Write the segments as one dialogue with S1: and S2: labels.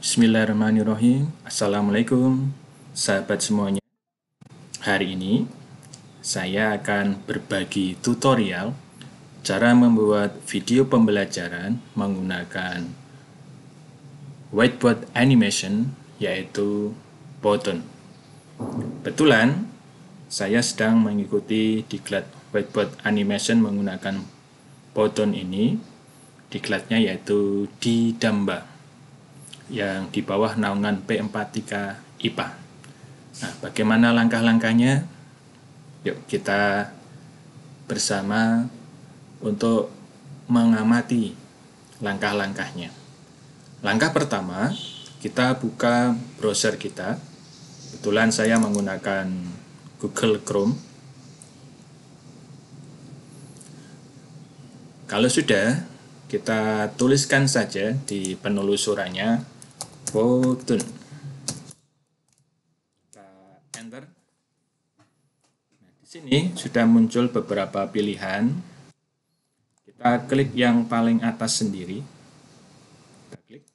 S1: Bismillahirrahmanirrahim. Assalamualaikum sahabat semuanya. Hari ini saya akan berbagi tutorial cara membuat video pembelajaran menggunakan whiteboard animation, yaitu Powtoon. Kebetulan saya sedang mengikuti diklat whiteboard animation menggunakan Powtoon ini. Diklatnya yaitu di Damba yang di bawah naungan P43 IPA. Nah, bagaimana langkah-langkahnya? Yuk kita bersama untuk mengamati langkah-langkahnya. Langkah pertama, kita buka browser kita. Kebetulan saya menggunakan Google Chrome. Kalau sudah, kita tuliskan saja di penelusurannya Powtoon. Kita enter. Nah, di sini sudah muncul beberapa pilihan. Kita klik yang paling atas sendiri. Kita klik.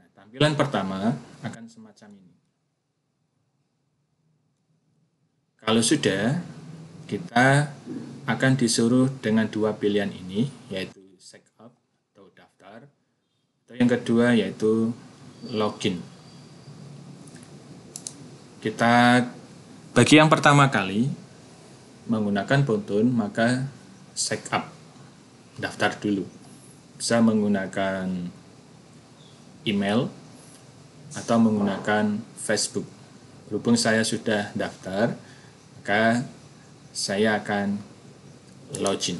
S1: Nah, tampilan pertama akan semacam ini. Kalau sudah, kita akan disuruh dengan dua pilihan ini, yaitu sign up atau daftar, atau yang kedua yaitu login. Kita bagi yang pertama kali menggunakan Powtoon, maka sign up, daftar dulu. Bisa menggunakan email atau menggunakan Facebook. Berhubung saya sudah daftar, maka saya akan login.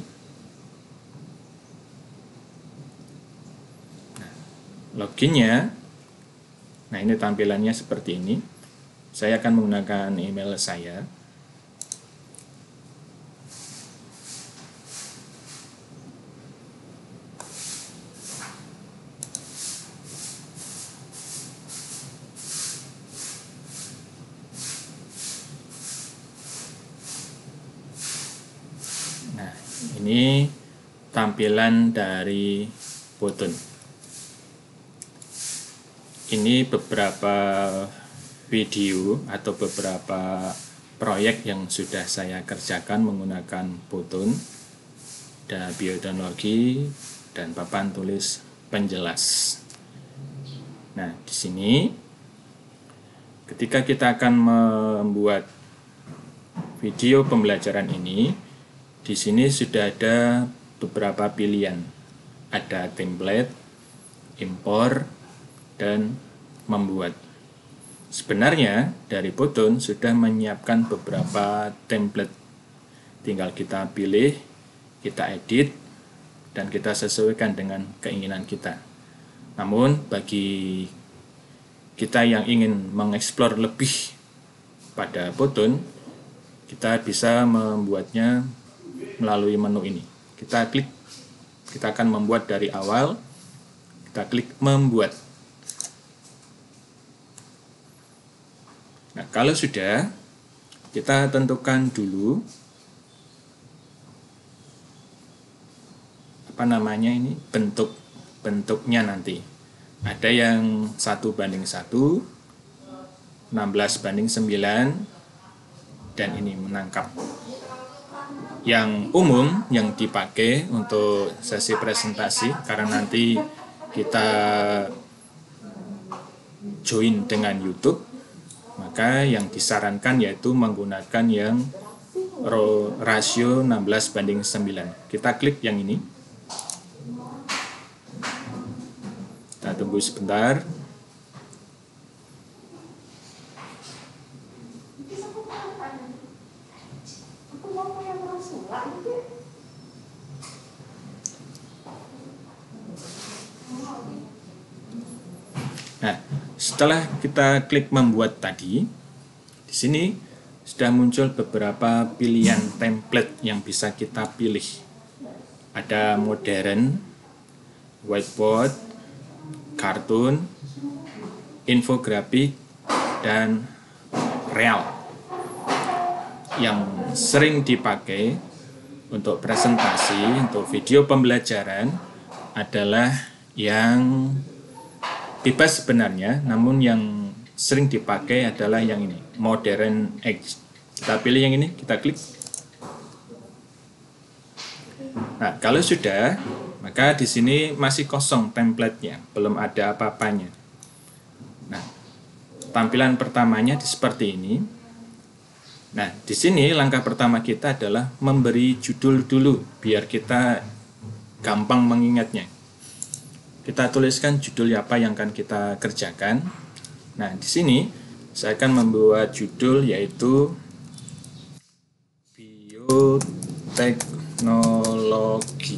S1: Nah, loginnya, nah ini tampilannya seperti ini. Saya akan menggunakan email saya. Nah, ini tampilan dari Powtoon. Ini beberapa video atau beberapa proyek yang sudah saya kerjakan menggunakan Powtoon, ada bioteknologi dan papan tulis penjelas. Nah, di sini ketika kita akan membuat video pembelajaran ini, di sini sudah ada beberapa pilihan. Ada template, import, dan membuat. Sebenarnya dari Powtoon sudah menyiapkan beberapa template. Tinggal kita pilih, kita edit, dan kita sesuaikan dengan keinginan kita. Namun bagi kita yang ingin mengeksplor lebih pada Powtoon, kita bisa membuatnya melalui menu ini. Kita klik, kita akan membuat dari awal. Kita klik membuat. Nah, kalau sudah, kita tentukan dulu apa namanya ini, bentuknya nanti. Ada yang 1:1, 16:9, dan ini menangkap. Yang umum yang dipakai untuk sesi presentasi, karena nanti kita join dengan YouTube, maka yang disarankan yaitu menggunakan yang rasio 16:9. Kita klik yang ini. Kita tunggu sebentar. Nah, setelah kita klik membuat tadi, di sini sudah muncul beberapa pilihan template yang bisa kita pilih. Ada modern, whiteboard, kartun, infografik, dan real. Yang sering dipakai untuk presentasi, untuk video pembelajaran adalah yang bebas sebenarnya, namun yang sering dipakai adalah yang ini, Modern Age. Kita pilih yang ini, kita klik. Nah, kalau sudah, maka di sini masih kosong template-nya, belum ada apa-apanya. Nah, tampilan pertamanya seperti ini. Nah, di sini langkah pertama kita adalah memberi judul dulu, biar kita gampang mengingatnya. Kita tuliskan judul apa yang akan kita kerjakan. Nah, di sini saya akan membuat judul yaitu bioteknologi.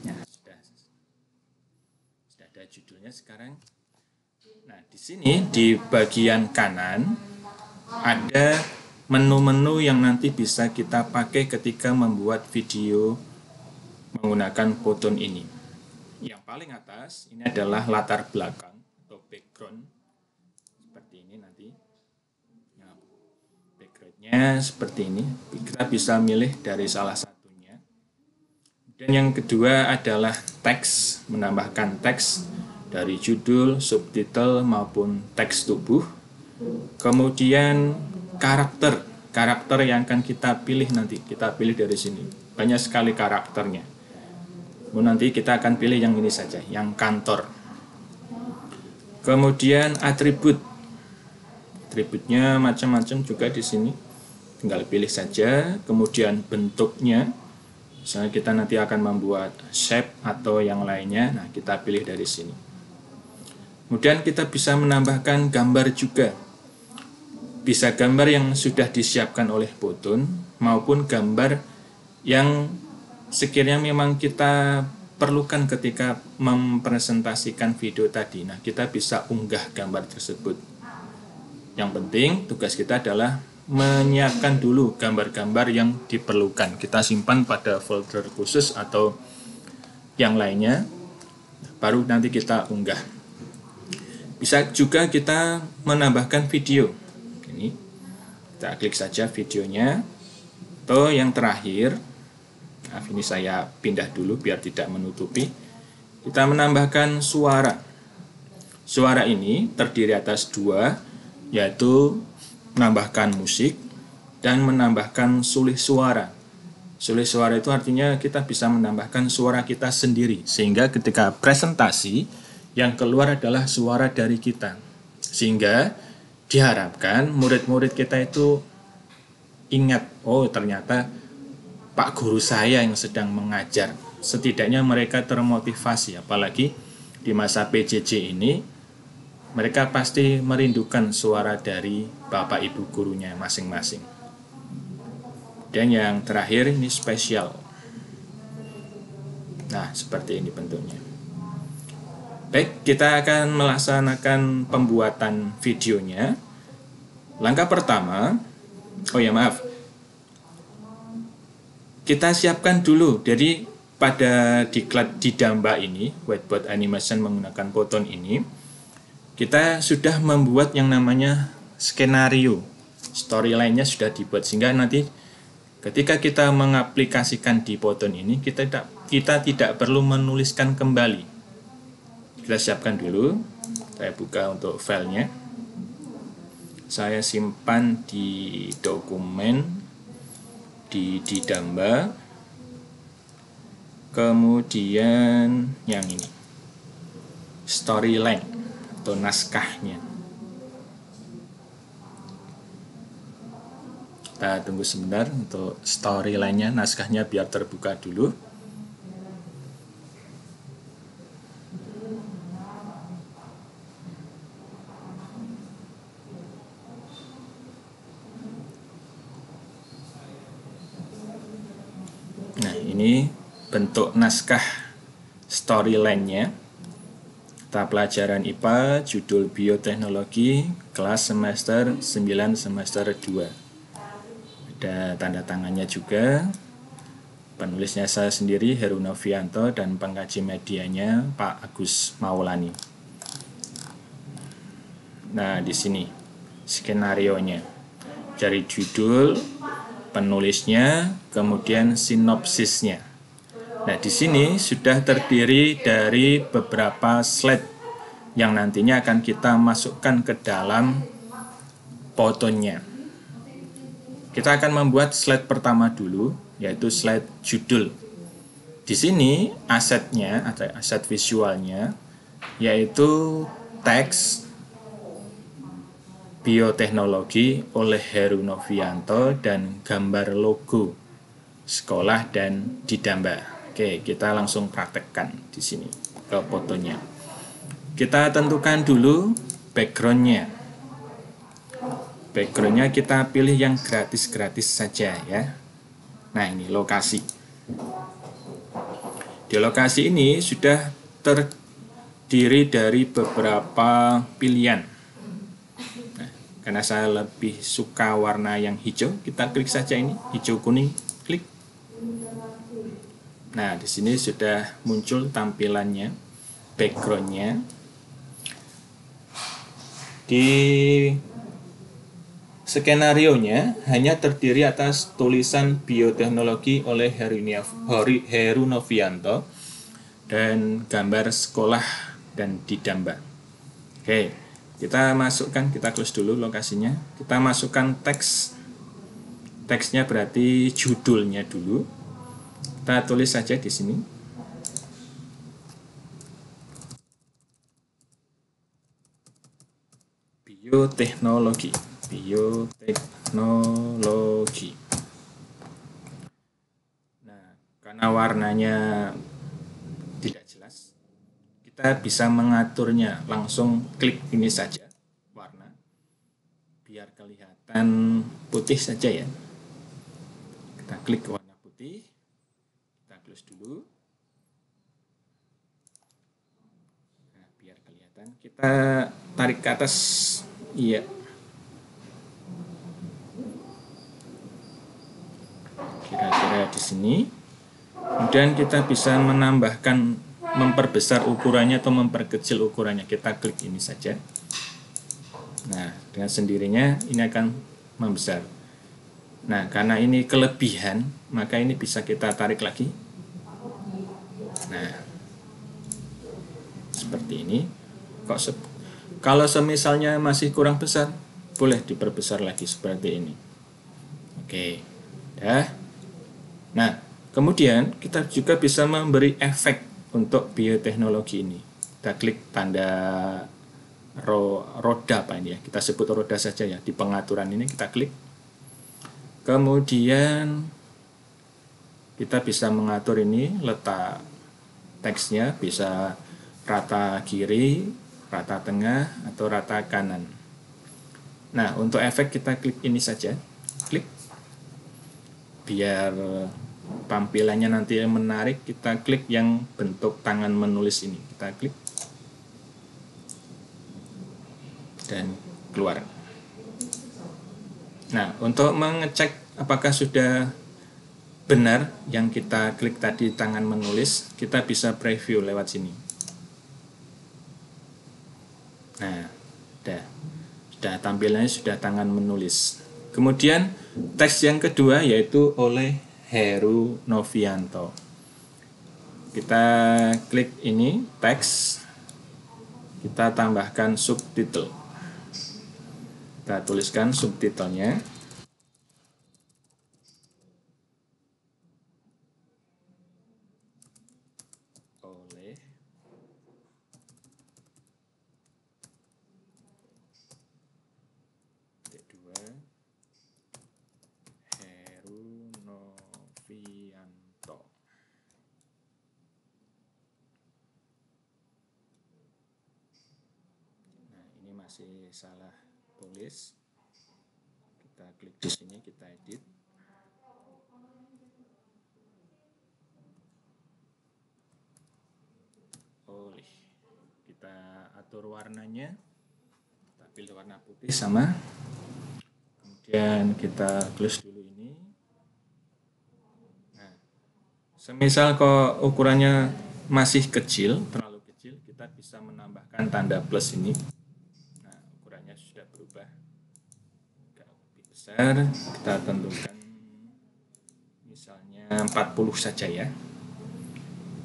S1: Nah, sudah ada judulnya sekarang. Nah, di sini di bagian kanan ada menu-menu yang nanti bisa kita pakai ketika membuat video menggunakan Photon ini. Yang paling atas ini adalah latar belakang atau background seperti ini nanti. Nah, backgroundnya seperti ini. Kita bisa milih dari salah satunya. Dan yang kedua adalah teks, menambahkan teks dari judul, subtitle maupun teks tubuh. Kemudian karakter yang akan kita pilih nanti. Kita pilih dari sini. Banyak sekali karakternya. Nanti kita akan pilih yang ini saja, yang kantor. Kemudian atributnya macam-macam juga di sini, tinggal pilih saja. Kemudian bentuknya, misalnya kita nanti akan membuat shape atau yang lainnya, nah kita pilih dari sini. Kemudian kita bisa menambahkan gambar juga, bisa gambar yang sudah disiapkan oleh Photon maupun gambar yang sekiranya memang kita perlukan ketika mempresentasikan video tadi. Nah, kita bisa unggah gambar tersebut. Yang penting tugas kita adalah menyiapkan dulu gambar-gambar yang diperlukan. Kita simpan pada folder khusus atau yang lainnya, baru nanti kita unggah. Bisa juga kita menambahkan video. Ini kita klik saja videonya. Atau yang terakhir, nah, ini saya pindah dulu biar tidak menutupi. Kita menambahkan suara. Suara ini terdiri atas dua, yaitu menambahkan musik dan menambahkan sulih suara. Sulih suara itu artinya kita bisa menambahkan suara kita sendiri, sehingga ketika presentasi yang keluar adalah suara dari kita. Sehingga diharapkan murid-murid kita itu ingat, oh ternyata Pak guru saya yang sedang mengajar. Setidaknya mereka termotivasi, apalagi di masa PJJ ini mereka pasti merindukan suara dari Bapak Ibu gurunya masing-masing. Dan yang terakhir ini spesial. Nah, seperti ini bentuknya. Baik, kita akan melaksanakan pembuatan videonya. Langkah pertama, kita siapkan dulu. Jadi pada diklat di Damba ini, whiteboard animation menggunakan Photon ini, kita sudah membuat yang namanya skenario. Storyline-nya sudah dibuat, sehingga nanti ketika kita mengaplikasikan di Photon ini, kita tidak perlu menuliskan kembali. Kita siapkan dulu. Saya buka untuk filenya. Saya simpan di dokumen di Damba. Kemudian yang ini, storyline atau naskahnya. Kita tunggu sebentar untuk storyline-nya, naskahnya biar terbuka dulu. Nah, ini bentuk naskah storyline-nya. Mata pelajaran IPA, judul Bioteknologi, kelas semester 9 semester 2. Ada tanda tangannya juga. Penulisnya saya sendiri, Heru Novianto, dan pengkaji medianya Pak Agus Maulani. Nah, di sini skenarionya. Dari judul, penulisnya, kemudian sinopsisnya. Nah, di sini sudah terdiri dari beberapa slide yang nantinya akan kita masukkan ke dalam fotonya. Kita akan membuat slide pertama dulu, yaitu slide judul. Di sini asetnya atau aset visualnya yaitu teks bioteknologi oleh Heru Novianto dan gambar logo sekolah dan Didamba. Oke, kita langsung praktekkan di sini ke fotonya. Kita tentukan dulu backgroundnya. Backgroundnya kita pilih yang gratis-gratis saja ya. Nah, ini lokasi. Di lokasi ini sudah terdiri dari beberapa pilihan. Nah, karena saya lebih suka warna yang hijau, kita klik saja ini, hijau kuning, klik. Nah, di sini sudah muncul tampilannya, backgroundnya. Di skenarionya hanya terdiri atas tulisan bioteknologi oleh Heru Novianto dan gambar sekolah dan Didamba. Oke, kita masukkan, kita close dulu lokasinya. Kita masukkan teks. Teksnya berarti judulnya dulu. Kita tulis saja di sini. Bioteknologi. Nah, karena warnanya tidak jelas, kita bisa mengaturnya. Langsung klik ini saja, warna. Biar kelihatan putih saja ya. Kita klik warna putih. Kita close dulu. Nah, biar kelihatan. Kita tarik ke atas. Iya. Kira-kira di sini. Kemudian kita bisa menambahkan, memperbesar ukurannya atau memperkecil ukurannya. Kita klik ini saja. Nah, dengan sendirinya ini akan membesar. Nah, karena ini kelebihan, maka ini bisa kita tarik lagi. Nah, seperti ini. Kalau semisalnya masih kurang besar, boleh diperbesar lagi seperti ini. Oke, dah. Nah, kemudian kita juga bisa memberi efek untuk bioteknologi ini. Kita klik tanda roda apa ini ya, kita sebut roda saja ya. Di pengaturan ini kita klik. Kemudian kita bisa mengatur ini letak teksnya, bisa rata kiri, rata tengah, atau rata kanan. Nah, untuk efek kita klik ini saja. Klik. Biar tampilannya nanti menarik, kita klik yang bentuk tangan menulis ini. Kita klik. Dan keluar. Nah, untuk mengecek apakah sudah benar yang kita klik tadi tangan menulis, kita bisa preview lewat sini. Nah, sudah tampilannya sudah tangan menulis. Kemudian teks yang kedua yaitu oleh Heru Novianto. Kita klik ini teks, kita tambahkan subtitle. Kita tuliskan subtitlenya. Oleh kedua Heru Novianto. Nah, ini masih salah tulis. Kita klik di sini, kita edit. Oleh, kita atur warnanya. Kita pilih warna putih sama. Kemudian kita close dulu ini. Nah, semisal kok ukurannya masih kecil, terlalu kecil, kita bisa menambahkan tanda plus ini. Sudah berubah agak lebih besar, kita tentukan misalnya 40 saja ya.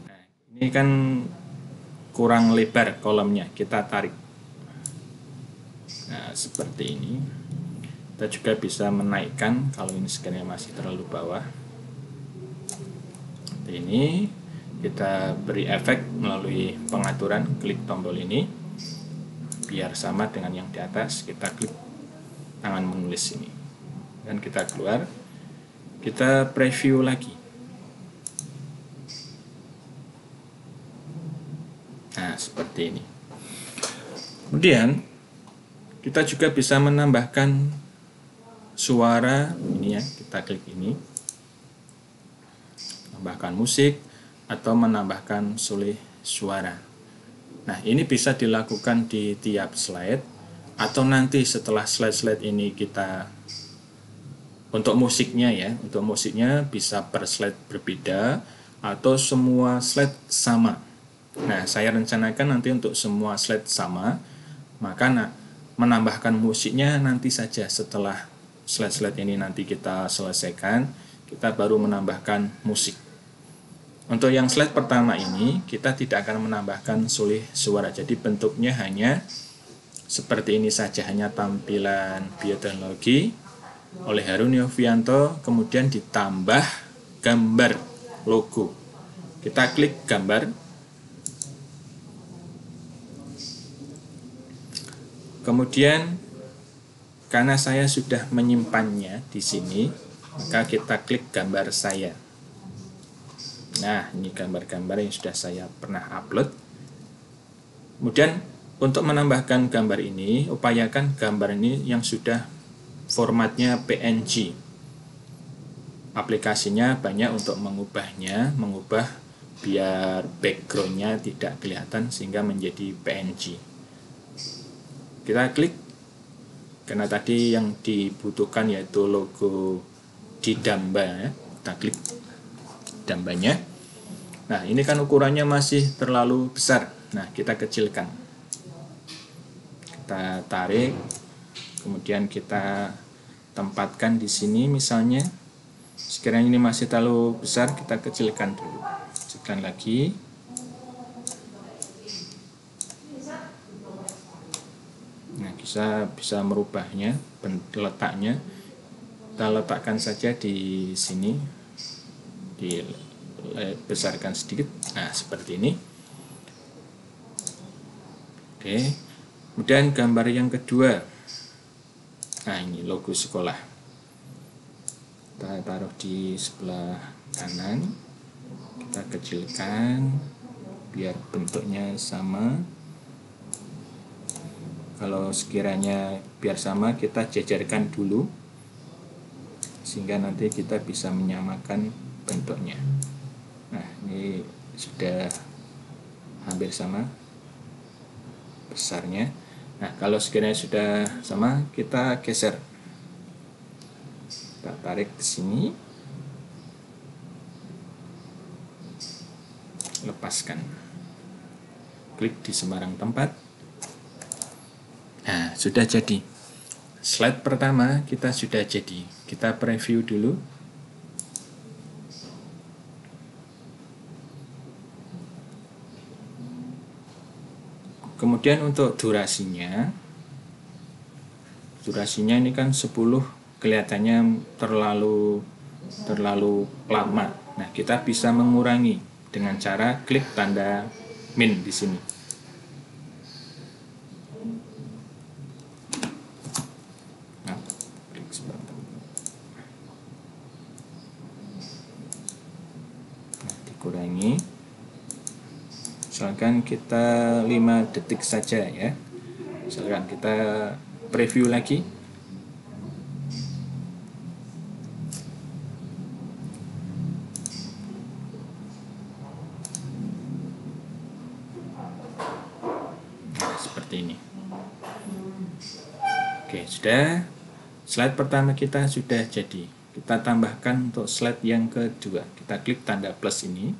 S1: Nah, ini kan kurang lebar kolomnya, kita tarik. Nah, seperti ini. Kita juga bisa menaikkan kalau ini sekiranya masih terlalu bawah. Seperti ini. Kita beri efek melalui pengaturan, klik tombol ini. Biar sama dengan yang di atas, kita klik tangan menulis ini. Dan kita keluar. Kita preview lagi. Nah, seperti ini. Kemudian kita juga bisa menambahkan suara ini ya, kita klik ini. Tambahkan musik atau menambahkan sulih suara. Nah, ini bisa dilakukan di tiap slide atau nanti setelah slide-slide ini kita untuk musiknya ya, untuk musiknya bisa per slide berbeda atau semua slide sama. Nah, saya rencanakan nanti untuk semua slide sama, maka menambahkan musiknya nanti saja setelah slide-slide ini nanti kita selesaikan, kita baru menambahkan musik. Untuk yang slide pertama ini, kita tidak akan menambahkan sulih suara. Jadi bentuknya hanya seperti ini saja, hanya tampilan bioteknologi oleh Harun Yofianto, kemudian ditambah gambar logo. Kita klik gambar. Kemudian karena saya sudah menyimpannya di sini, maka kita klik gambar saya. Nah, ini gambar-gambar yang sudah saya pernah upload. Kemudian untuk menambahkan gambar ini, upayakan gambar ini yang sudah formatnya PNG. Aplikasinya banyak untuk mengubahnya, mengubah biar backgroundnya tidak kelihatan sehingga menjadi PNG. Kita klik, karena tadi yang dibutuhkan yaitu logo di Damba ya. Kita klik dambanya. Nah, ini kan ukurannya masih terlalu besar. Nah, kita kecilkan. Kita tarik, kemudian kita tempatkan di sini misalnya. Sekiranya ini masih terlalu besar, kita kecilkan dulu. Kecilkan lagi. Nah, bisa merubahnya, letaknya. Kita letakkan saja di sini. Dibesarkan sedikit. Nah, seperti ini. Oke. Kemudian gambar yang kedua. Nah, ini logo sekolah. Kita taruh di sebelah kanan. Kita kecilkan biar bentuknya sama. Kalau sekiranya biar sama, kita jajarkan dulu sehingga nanti kita bisa menyamakan bentuknya. Nah, ini sudah hampir sama besarnya. Nah, kalau sekiranya sudah sama, kita geser. Kita tarik ke sini. Lepaskan. Klik di sembarang tempat. Nah, sudah jadi. Slide pertama kita sudah jadi. Kita preview dulu. Kemudian untuk durasinya ini kan 10 kelihatannya terlalu lama. Nah, kita bisa mengurangi dengan cara klik tanda min di sini. Nah, klik seperti itu. Nah, dikurangi. Misalkan kita 5 detik saja ya. Misalkan kita preview lagi. Nah, seperti ini. Oke, sudah. Slide pertama kita sudah jadi. Kita tambahkan untuk slide yang kedua. Kita klik tanda plus ini.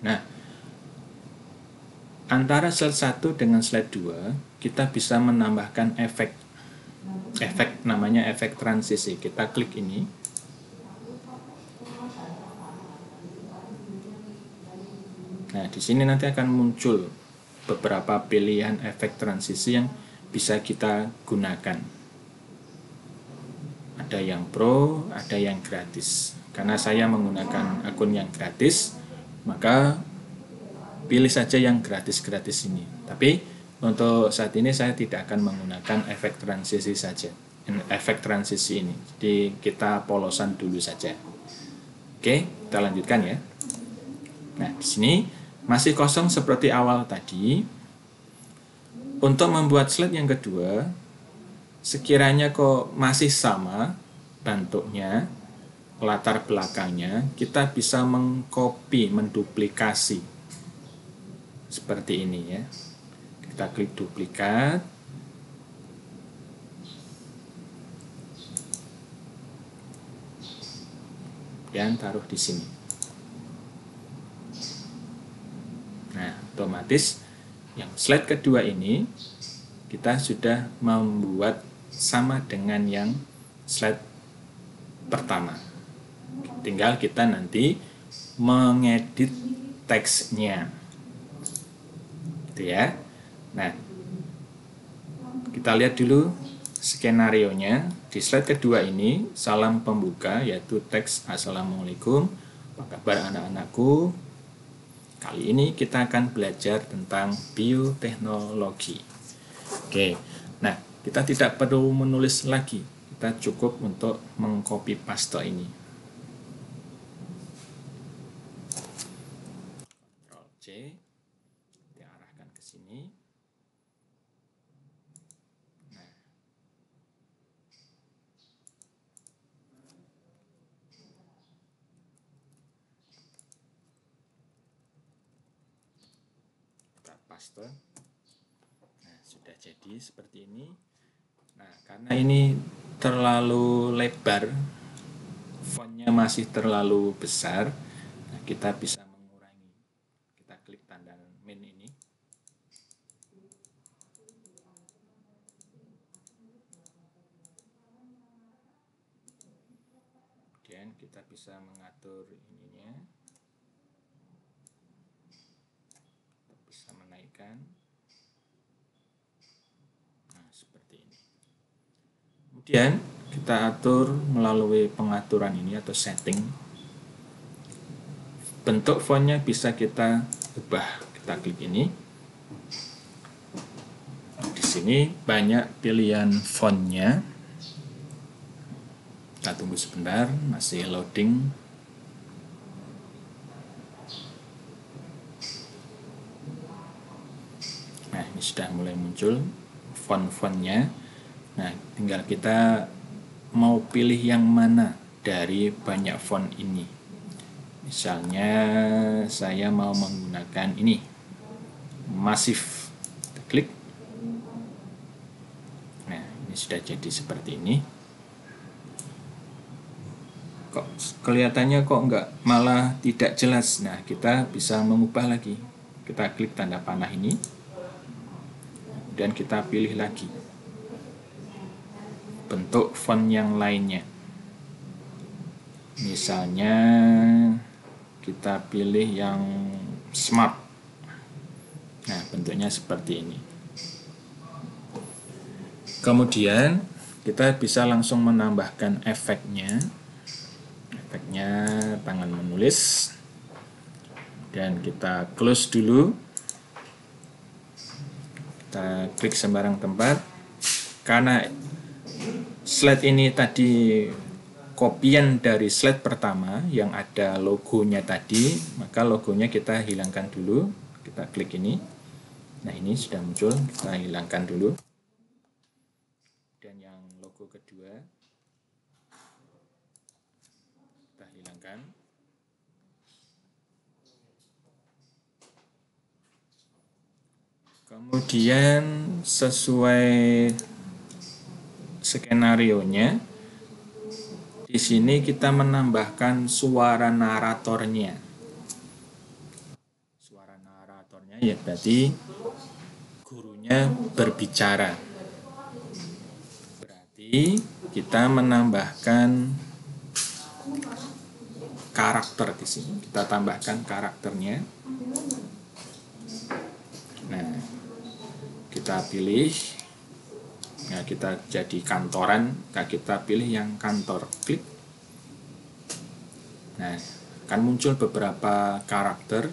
S1: Nah, antara slide 1 dengan slide 2, kita bisa menambahkan efek. Efek namanya efek transisi. Kita klik ini. Nah, di sini nanti akan muncul beberapa pilihan efek transisi yang bisa kita gunakan. Ada yang pro, ada yang gratis. Karena saya menggunakan akun yang gratis, maka pilih saja yang gratis-gratis ini. Tapi untuk saat ini saya tidak akan menggunakan efek transisi saja. Efek transisi ini. Jadi kita polosan dulu saja. Oke, kita lanjutkan ya. Nah, di sini masih kosong seperti awal tadi. Untuk membuat slide yang kedua, sekiranya kok masih sama bentuknya, latar belakangnya, kita bisa mengcopy, menduplikasi. Seperti ini ya. Kita klik duplikat. Dan taruh di sini. Nah, otomatis yang slide kedua ini kita sudah membuat sama dengan yang slide pertama. Tinggal kita nanti mengedit teksnya. Gitu ya. Nah, kita lihat dulu skenarionya. Di slide kedua ini, salam pembuka, yaitu teks Assalamualaikum, apa kabar anak-anakku. Kali ini kita akan belajar tentang bioteknologi. Oke, nah kita tidak perlu menulis lagi, kita cukup untuk mengcopy paste ini. Ctrl C, diarahkan ke sini. Paste. Nah, sudah jadi seperti ini. Nah, karena ini terlalu lebar, fontnya masih terlalu besar, nah kita bisa mengurangi. Kita klik tanda min ini. Kemudian kita bisa mengatur ininya. Bisa menaikkan. Nah, seperti ini. Kemudian kita atur melalui pengaturan ini atau setting. Bentuk fontnya bisa kita ubah. Kita klik ini. Di sini banyak pilihan fontnya. Kita tunggu sebentar, masih loading. Nah, ini sudah mulai muncul font-fontnya. Nah, tinggal kita mau pilih yang mana dari banyak font ini. Misalnya saya mau menggunakan ini, Massive. Kita klik. Nah, ini sudah jadi seperti ini. Kok kelihatannya kok enggak, malah tidak jelas. Nah, kita bisa mengubah lagi. Kita klik tanda panah ini. Dan kita pilih lagi bentuk font yang lainnya. Misalnya kita pilih yang smart. Nah, bentuknya seperti ini. Kemudian kita bisa langsung menambahkan efeknya. Efeknya tangan menulis. Dan kita close dulu. Kita klik sembarang tempat. Karena slide ini tadi kopian dari slide pertama yang ada logonya tadi, maka logonya kita hilangkan dulu. Kita klik ini. Nah, ini sudah muncul, kita hilangkan dulu. Dan yang logo kedua kita hilangkan. Kemudian sesuai skenarionya, di sini kita menambahkan suara naratornya. Suara naratornya ya berarti gurunya berbicara. Berarti kita menambahkan karakter di sini. Kita tambahkan karakternya. kita pilih. Nah, kita jadi kantoran, nah, kita pilih yang kantor, klik. Nah, akan muncul beberapa karakter,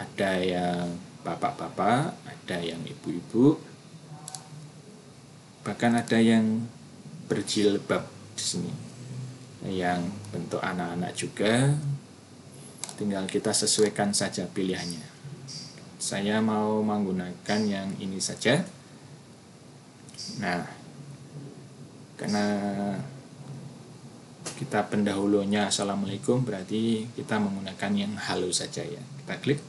S1: ada yang bapak-bapak, ada yang ibu-ibu, bahkan ada yang berjilbab di sini, yang bentuk anak-anak juga. Tinggal kita sesuaikan saja pilihannya. Saya mau menggunakan yang ini saja. Nah, karena kita pendahulunya Assalamualaikum, berarti kita menggunakan yang halo saja ya. Kita klik.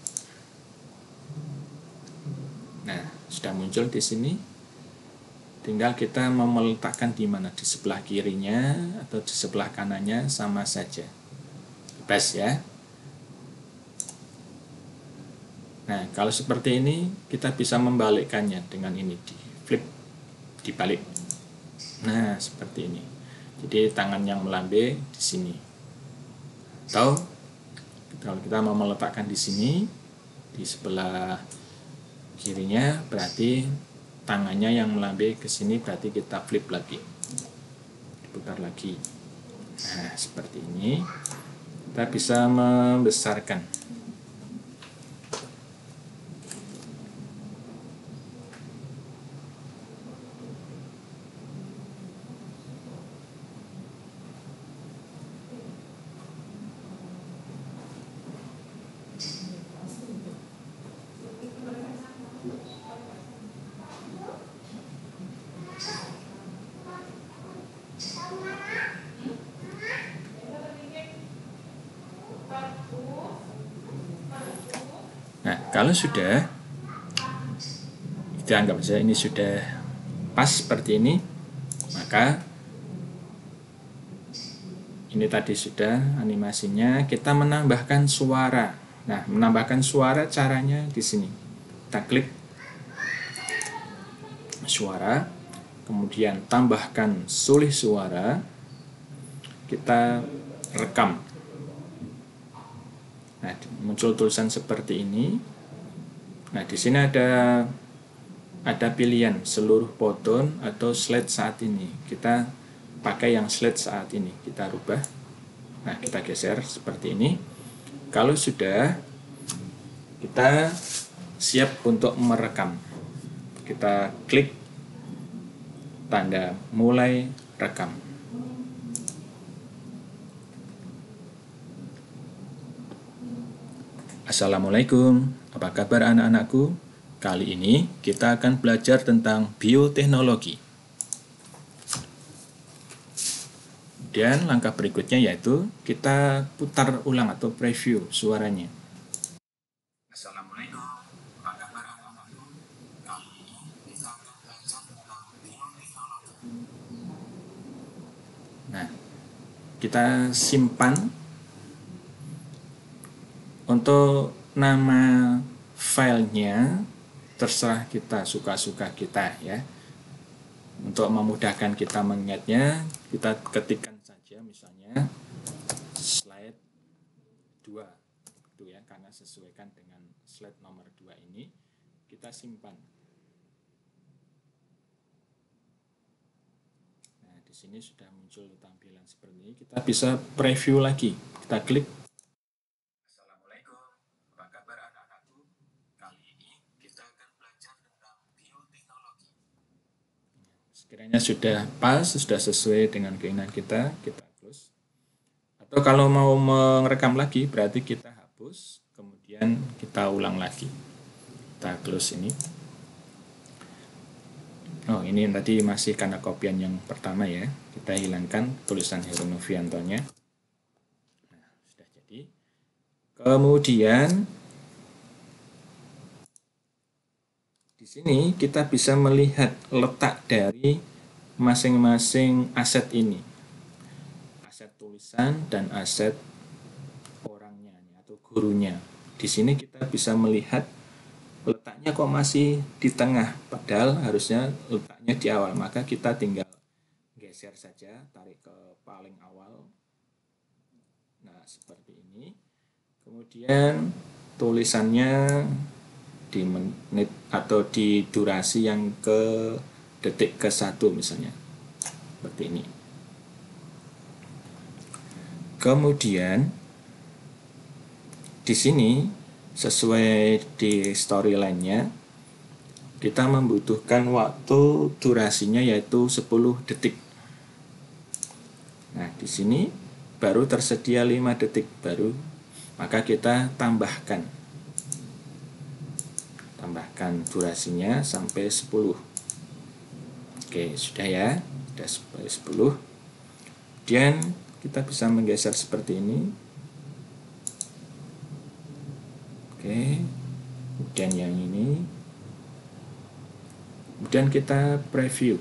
S1: Nah, sudah muncul di sini. Tinggal kita mau meletakkan di mana, di sebelah kirinya atau di sebelah kanannya, sama saja. Bebas ya. Nah, kalau seperti ini kita bisa membalikkannya dengan ini, di flip, dibalik. Nah, seperti ini. Jadi tangan yang melambai di sini. Atau kalau kita mau meletakkan di sini, di sebelah kirinya, berarti tangannya yang melambai ke sini, berarti kita flip lagi. Putar lagi. Nah, seperti ini. Kita bisa membesarkan. Nah, kalau sudah, kita anggap saja ini sudah pas seperti ini, maka ini tadi sudah animasinya. Kita menambahkan suara. Nah, menambahkan suara caranya di sini. Kita klik suara, kemudian tambahkan sulih suara, kita rekam. Nah, muncul tulisan seperti ini. Nah, di sini ada pilihan seluruh poton atau slide saat ini. Kita pakai yang slide saat ini. Kita rubah. Nah, kita geser seperti ini. Kalau sudah, kita siap untuk merekam. Kita klik tanda mulai rekam. Assalamualaikum, apa kabar anak-anakku? Kali ini kita akan belajar tentang bioteknologi. Dan langkah berikutnya yaitu kita putar ulang atau preview suaranya. Assalamualaikum, apa kabar anak-anakku? Kali ini kita akan belajar tentang bioteknologi. Nah, kita simpan. Untuk nama filenya terserah kita, suka-suka kita ya. Untuk memudahkan kita mengingatnya, kita ketikkan saja misalnya slide 2 itu ya, karena sesuaikan dengan slide nomor 2 ini, kita simpan. Nah, di sini sudah muncul tampilan seperti ini. Kita bisa preview lagi. Kita klik. Sekiranya sudah pas, sudah sesuai dengan keinginan kita close. Atau kalau mau merekam lagi, berarti kita hapus, kemudian kita ulang lagi. Kita close ini. Oh, ini tadi masih karena kopian yang pertama ya. Kita hilangkan tulisan Heru Novianto-nya. Nah, sudah jadi. Kemudian di sini kita bisa melihat letak dari masing-masing aset ini. Aset tulisan dan aset orangnya atau gurunya. Di sini kita bisa melihat letaknya kok masih di tengah, padahal harusnya letaknya di awal. Maka kita tinggal geser saja, tarik ke paling awal. Nah, seperti ini. Kemudian tulisannya di menit atau di durasi yang ke detik ke-1 misalnya. Seperti ini. Kemudian di sini sesuai di storyline-nya kita membutuhkan waktu durasinya yaitu 10 detik. Nah, di sini baru tersedia 5 detik baru, maka kita tambahkan durasinya sampai 10. Oke, sudah ya, sudah sampai 10. Kemudian kita bisa menggeser seperti ini. Oke, kemudian yang ini. Kemudian kita preview.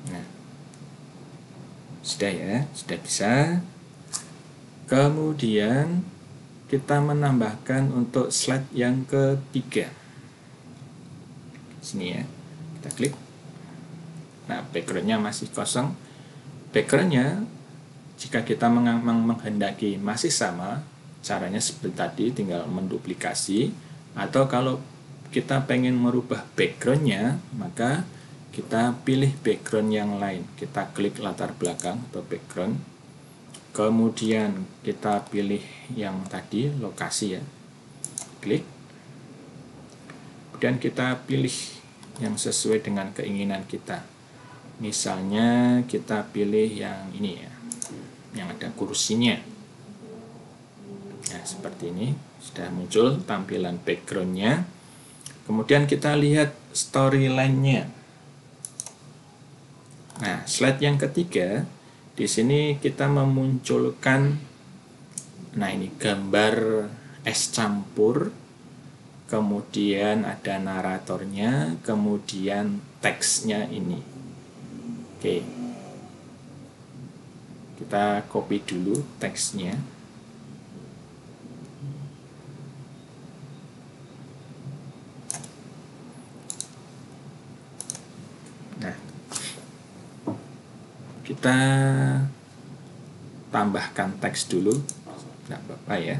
S1: Nah, sudah ya, sudah bisa. Kemudian kita menambahkan untuk slide yang ketiga. Sini ya, kita klik. Nah, backgroundnya masih kosong. Backgroundnya jika kita menghendaki masih sama, caranya seperti tadi, tinggal menduplikasi. Atau kalau kita pengen merubah backgroundnya, maka kita pilih background yang lain. Kita klik latar belakang atau background. Kemudian kita pilih yang tadi, lokasi ya. Klik. Kemudian kita pilih yang sesuai dengan keinginan kita. Misalnya kita pilih yang ini ya, yang ada kursinya. Nah, seperti ini sudah muncul tampilan backgroundnya. Kemudian kita lihat storyline-nya. Nah, slide yang ketiga, di sini kita memunculkan, nah ini gambar es campur, kemudian ada naratornya, kemudian teksnya ini. Oke, kita copy dulu teksnya. Nah, kita tambahkan teks dulu, nggak apa-apa ya.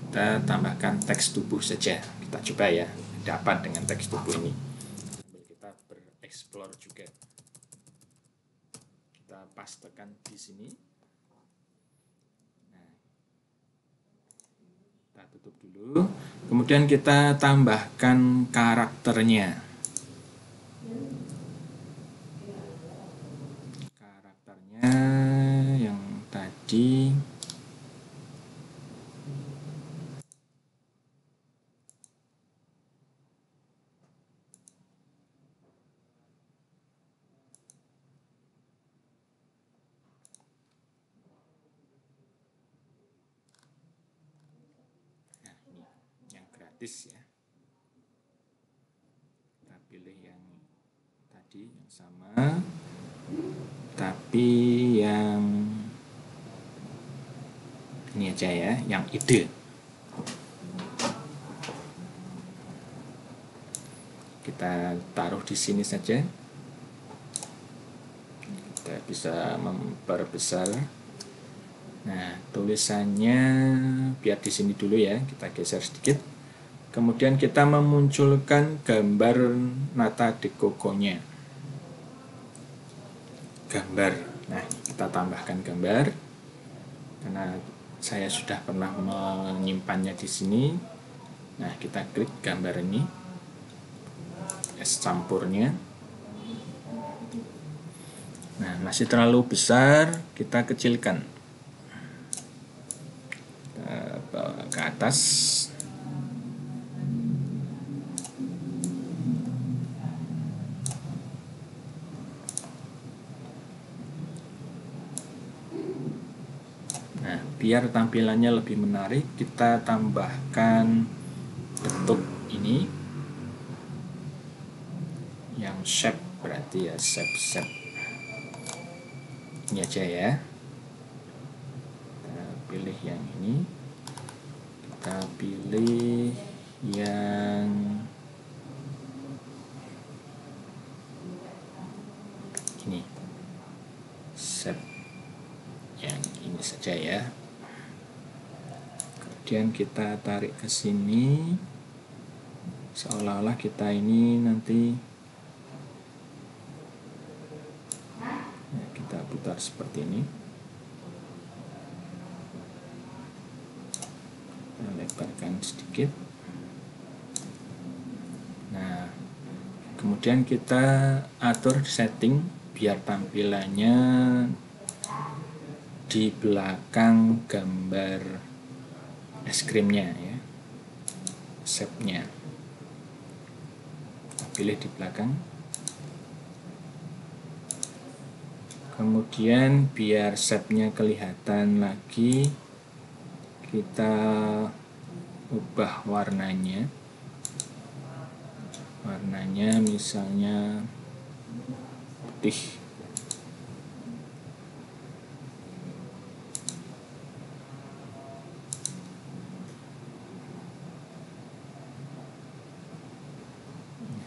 S1: Kita tambahkan teks tubuh saja. Kita coba ya, dapat dengan teks tubuh ini. Sambil kita bereksplor juga. Kita pastekan di sini. Nah, kita tutup dulu. Kemudian kita tambahkan karakternya. Karakternya yang tadi. Ya, kita pilih yang tadi yang sama, tapi yang ini aja ya, yang ide. Kita taruh di sini saja. Kita bisa memperbesar. Nah, tulisannya biar di sini dulu ya, kita geser sedikit. Kemudian kita memunculkan gambar Nata de Coco-nya. Gambar. Nah, kita tambahkan gambar. Karena saya sudah pernah menyimpannya di sini. Nah, kita klik gambar ini. Es campurnya. Nah, masih terlalu besar, kita kecilkan. Kita bawa ke atas. Biar tampilannya lebih menarik, kita tambahkan bentuk ini yang shape, berarti ya shape ini aja ya. Kita pilih yang ini, kita pilih yang saja ya. Kemudian kita tarik ke sini, seolah-olah kita ini nanti ya, kita putar seperti ini. Kita lebarkan sedikit. Nah, kemudian kita atur setting biar tampilannya di belakang gambar es krimnya ya, shape-nya. Pilih di belakang. Kemudian biar shape-nya kelihatan lagi, kita ubah warnanya. Warnanya misalnya putih.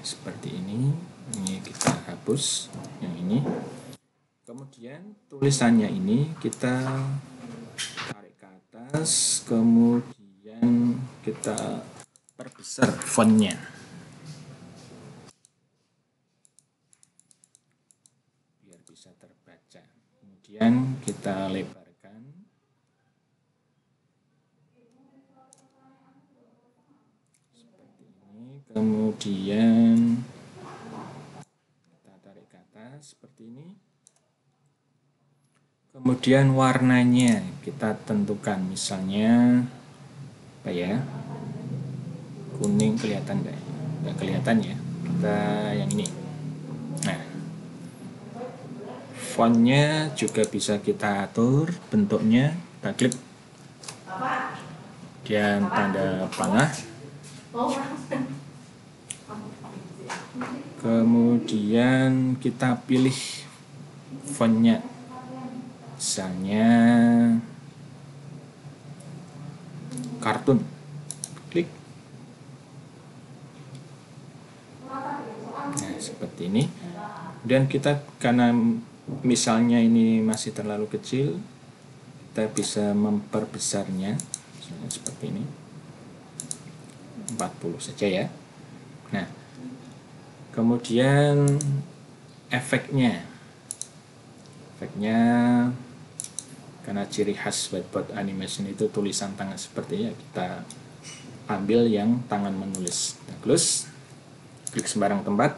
S1: Seperti ini kita hapus yang ini. Kemudian tulisannya ini kita tarik ke atas, kemudian kita perbesar fontnya biar bisa terbaca. Kemudian kita lebarkan. Seperti ini. Kemudian kita tarik ke atas seperti ini. Kemudian warnanya kita tentukan, misalnya apa ya, kuning, kelihatan nggak kelihatan ya, kita yang ini. Nah, fontnya juga bisa kita atur bentuknya, kita klik dan tanda panah. Kemudian kita pilih fontnya, misalnya kartun, klik. Nah, seperti ini. Dan kita, karena misalnya ini masih terlalu kecil, kita bisa memperbesarnya, misalnya seperti ini, 40 saja ya. Nah, kemudian efeknya karena ciri khas whiteboard animation itu tulisan tangan seperti ini, kita ambil yang tangan menulis. Kita close, klik sembarang tempat,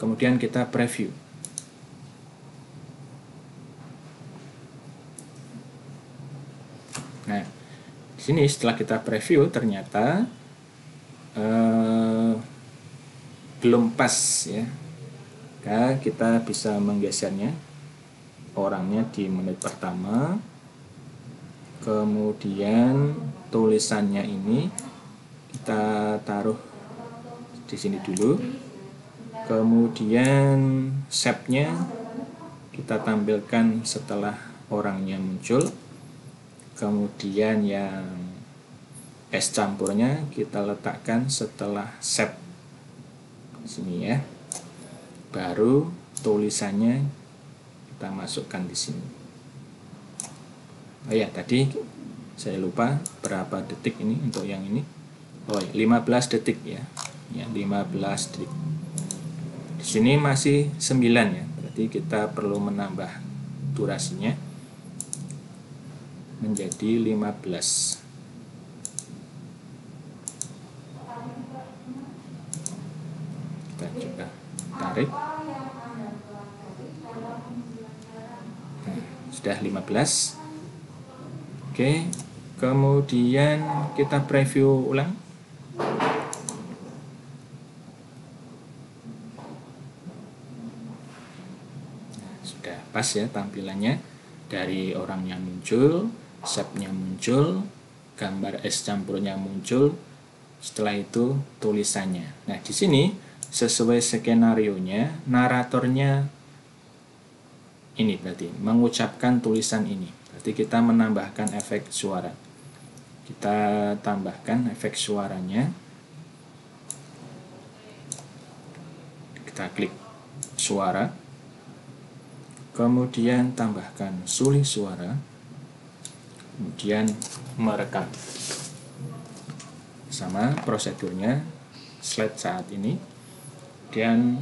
S1: kemudian kita preview. Nah, di sini setelah kita preview ternyata belum pas ya. Maka kita bisa menggesernya, orangnya di menit pertama, kemudian tulisannya ini kita taruh di sini dulu, kemudian shape-nya kita tampilkan setelah orangnya muncul, kemudian yang es campurnya kita letakkan setelah shape di sini ya, baru tulisannya kita masukkan di sini. Oh ya, tadi saya lupa berapa detik ini untuk yang ini. Oh ya, 15 detik ya. Ya, 15 detik. Di sini masih 9 ya. Berarti kita perlu menambah durasinya menjadi 15. Kita coba tarik. Sudah 15. Oke, kemudian kita preview ulang. Nah, sudah pas ya tampilannya, dari orang yang muncul, shape-nya muncul, gambar es campurnya muncul, setelah itu tulisannya. Nah, di sini sesuai skenario-nya, naratornya ini berarti mengucapkan tulisan ini. Berarti kita menambahkan efek suara. Kita tambahkan efek suaranya. Kita klik suara. Kemudian tambahkan sulih suara. kemudian merekam. Sama prosedurnya slide saat ini, kemudian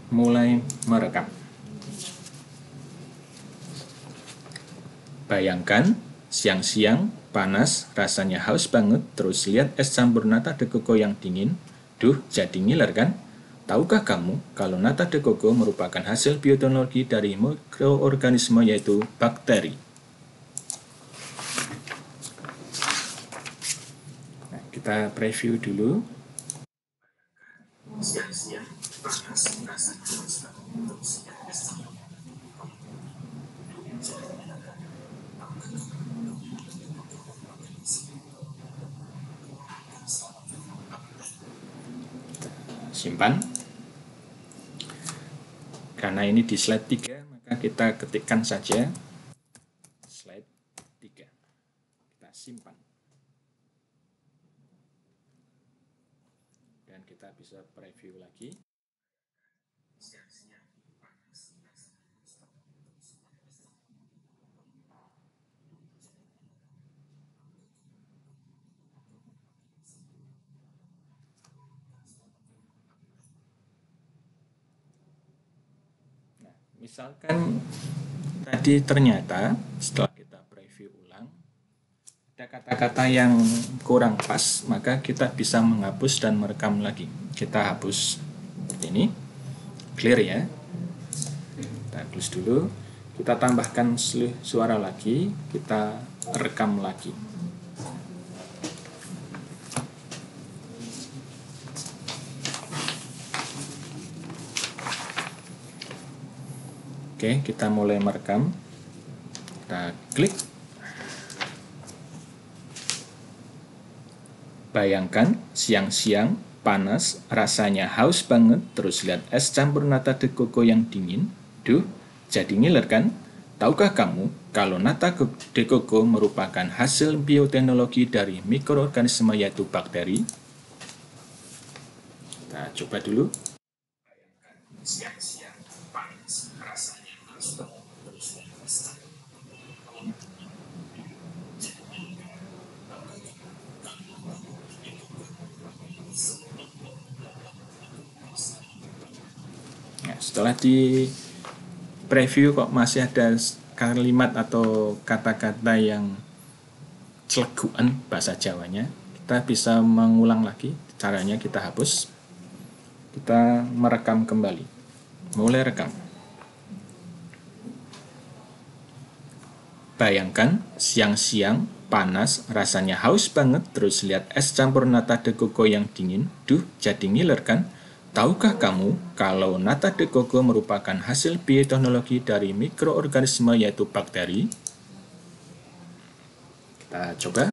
S1: mulai merekam. Bayangkan siang-siang panas, rasanya haus banget, terus lihat es campur nata de coco yang dingin. Duh, jadi ngiler kan? Tahukah kamu kalau nata de coco merupakan hasil bioteknologi dari mikroorganisme yaitu bakteri? Nah, kita preview dulu. Siang-siang panas, rasanya haus banget, terus lihat es campur nata de coco yang simpan. Karena ini di slide 3, maka kita ketikkan saja slide 3. Kita simpan. Dan kita bisa preview lagi. Misalkan tadi ternyata setelah kita preview ulang ada kata-kata yang kurang pas, maka kita bisa menghapus dan merekam lagi. Kita hapus seperti ini, clear ya. Kita close dulu, kita tambahkan suara lagi, kita rekam lagi. Oke, kita mulai merekam. Kita klik. Bayangkan siang-siang panas, rasanya haus banget, terus lihat es campur nata de coco yang dingin. Duh, jadi ngiler kan? Tahukah kamu kalau nata de coco merupakan hasil bioteknologi dari mikroorganisme yaitu bakteri? Kita coba dulu. Bayangkan siang-siang panas, rasanya haus banget, terus lihat es campur nata de coco yang dingin. Nah, setelah di preview kok masih ada kalimat atau kata-kata yang celeguan bahasa Jawanya, kita bisa mengulang lagi. Caranya kita hapus, kita merekam kembali, mulai rekam. Bayangkan siang-siang panas, rasanya haus banget, terus lihat es campur nata de coco yang dingin. Duh, jadi ngiler kan? Tahukah kamu kalau nata de coco merupakan hasil bioteknologi dari mikroorganisme yaitu bakteri? Kita coba.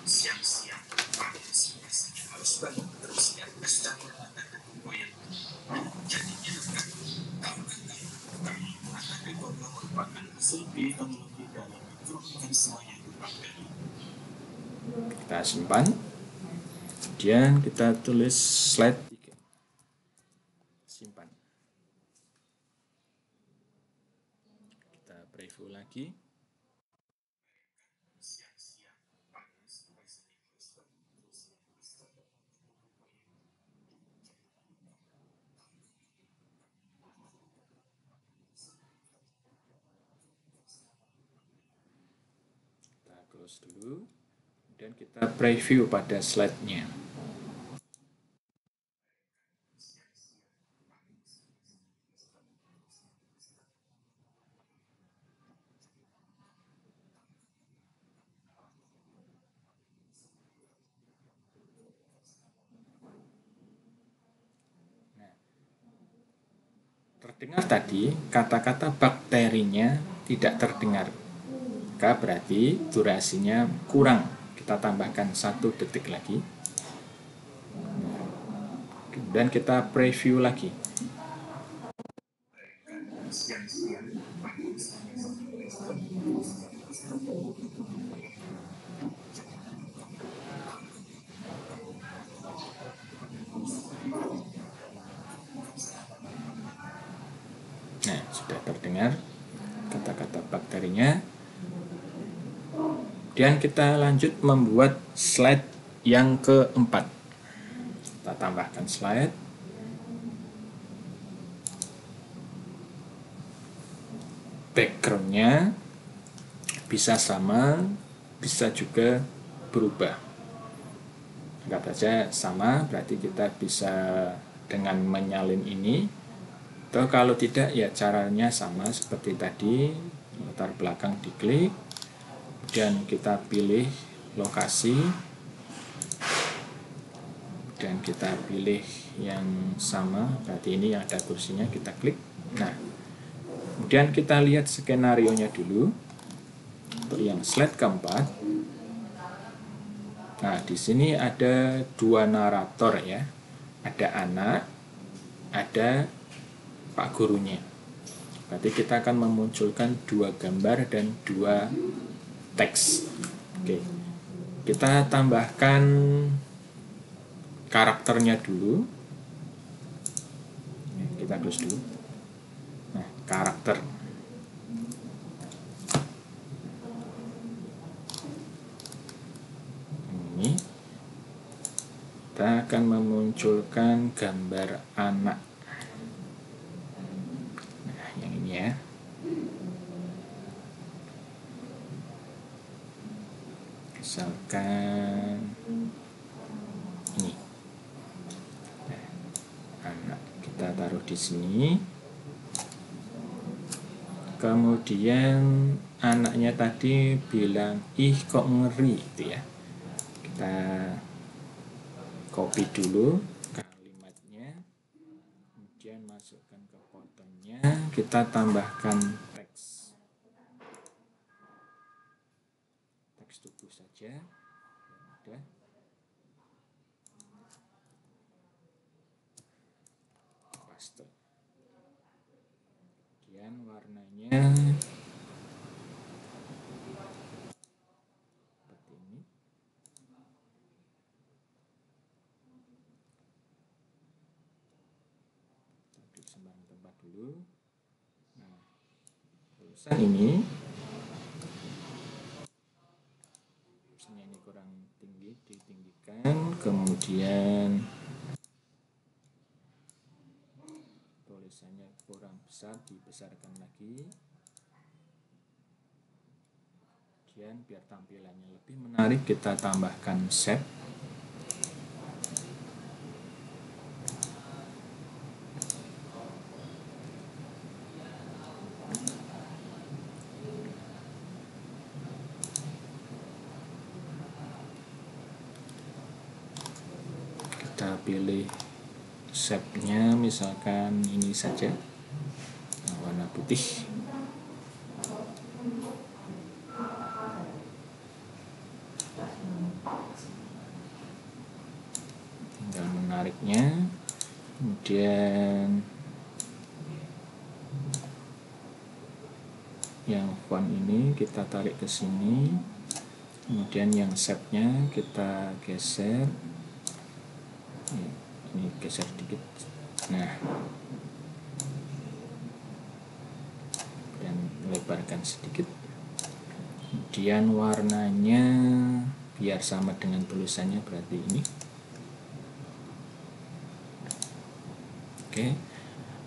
S1: Siang-siang panas, rasanya haus banget, terus lihat es campur nata de coco yang dingin. Jadi ngiler kan? Tahukah kamu kalau nata de coco merupakan hasil bioteknologi dari mikroorganisme yaitu bakteri? Kita simpan. Kemudian kita tulis slide 3. Simpan. Kita preview lagi. Kita close dulu. Dan kita preview pada slide-nya. Terdengar tadi kata-kata bakterinya tidak terdengar, maka berarti durasinya kurang. Kita tambahkan 1 detik lagi. Dan kita preview lagi. Nah, sudah terdengar kata-kata bakterinya. Dan kita lanjut membuat slide yang keempat. Kita tambahkan slide. Backgroundnya bisa sama, bisa juga berubah. Anggap saja sama, berarti kita bisa dengan menyalin ini. Atau kalau tidak, ya caranya sama seperti tadi. Latar belakang diklik, dan kita pilih lokasi, dan kita pilih yang sama, berarti ini yang ada kursinya, kita klik. Nah, kemudian kita lihat skenario-nya dulu untuk yang slide keempat. Nah, di sini ada dua narator ya, ada anak, ada pak gurunya. Berarti kita akan memunculkan dua gambar dan dua teks. Oke, kita tambahkan karakternya dulu. Kita close dulu. Nah, karakter. Ini kita akan memunculkan gambar anak. Nah, yang ini ya. Misalkan ini. Nah, anak kita taruh di sini. Kemudian anaknya tadi bilang, ih kok ngeri, itu ya. Kita copy dulu kalimatnya, kemudian masukkan ke fotonya, kita tambahkan teks tubuh saja. Udah. Paste. Kemudian warnanya seperti ini. Klik sembarang tempat dulu. Nah, tulisan ini kurang tinggi, ditinggikan. Kemudian tulisannya kurang besar, dibesarkan lagi. Kemudian biar tampilannya lebih menarik, kita tambahkan shape. Kita pilih shape-nya, misalkan ini saja, warna putih. Tinggal menariknya. Kemudian yang font ini kita tarik ke sini. Kemudian yang shape-nya kita geser. Ini geser dikit. Nah, dan lebarkan sedikit. Kemudian warnanya biar sama dengan tulisannya, berarti ini. Oke,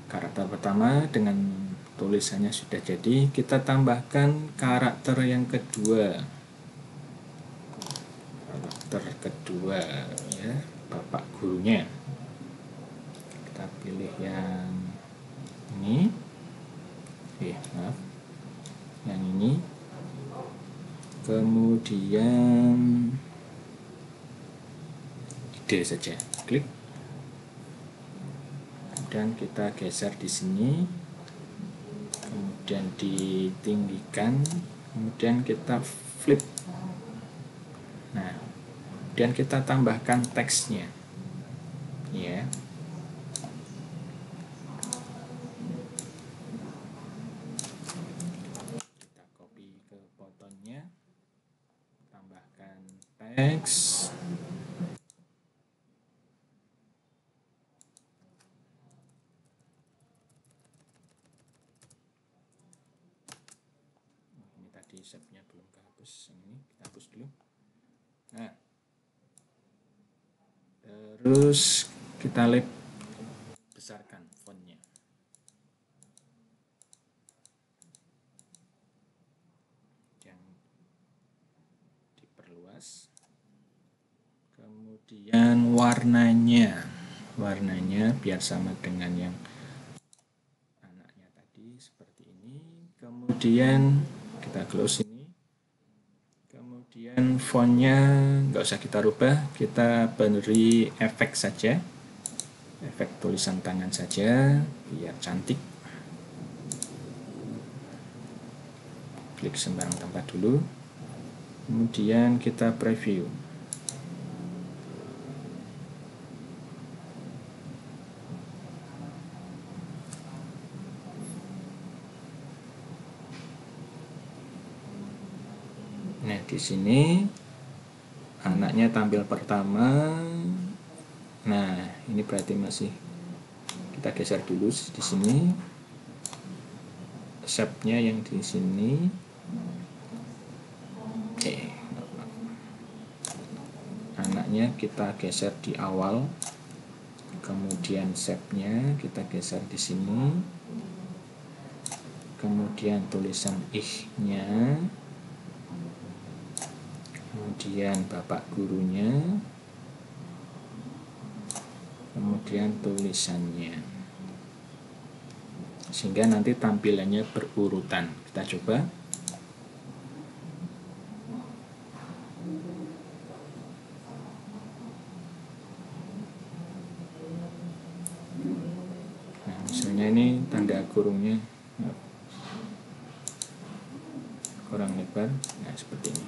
S1: karakter pertama dengan tulisannya sudah jadi. Kita tambahkan karakter yang kedua. Karakter kedua ya, bapak gurunya. Kita pilih yang ini. Maaf, yang ini. Kemudian ide saja, klik. Dan kita geser di sini, kemudian ditinggikan, kemudian kita flip. Nah, dan kita tambahkan teksnya, ya. Kita copy ke fotonya, tambahkan teks. shape-nya belum kehapus. Ini kita hapus dulu. Nah, terus kita besarkan fontnya. Yang diperluas. Kemudian warnanya biar sama dengan yang anaknya tadi, seperti ini. Kemudian kita close ini. Kemudian fontnya nggak usah kita rubah, kita beri efek saja, efek tulisan tangan saja biar cantik. Klik sembarang tempat dulu, kemudian kita preview. Nah, di sini anaknya tampil pertama. Nah, ini berarti masih kita geser dulu di sini. Shape-nya yang di sini. Anaknya kita geser di awal. Kemudian shape-nya kita geser di sini. Kemudian tulisan ih-nya. Kemudian bapak gurunya, kemudian tulisannya, sehingga nanti tampilannya berurutan. Kita coba. Nah, misalnya ini tanda kurungnya kurang lebar, nah seperti ini.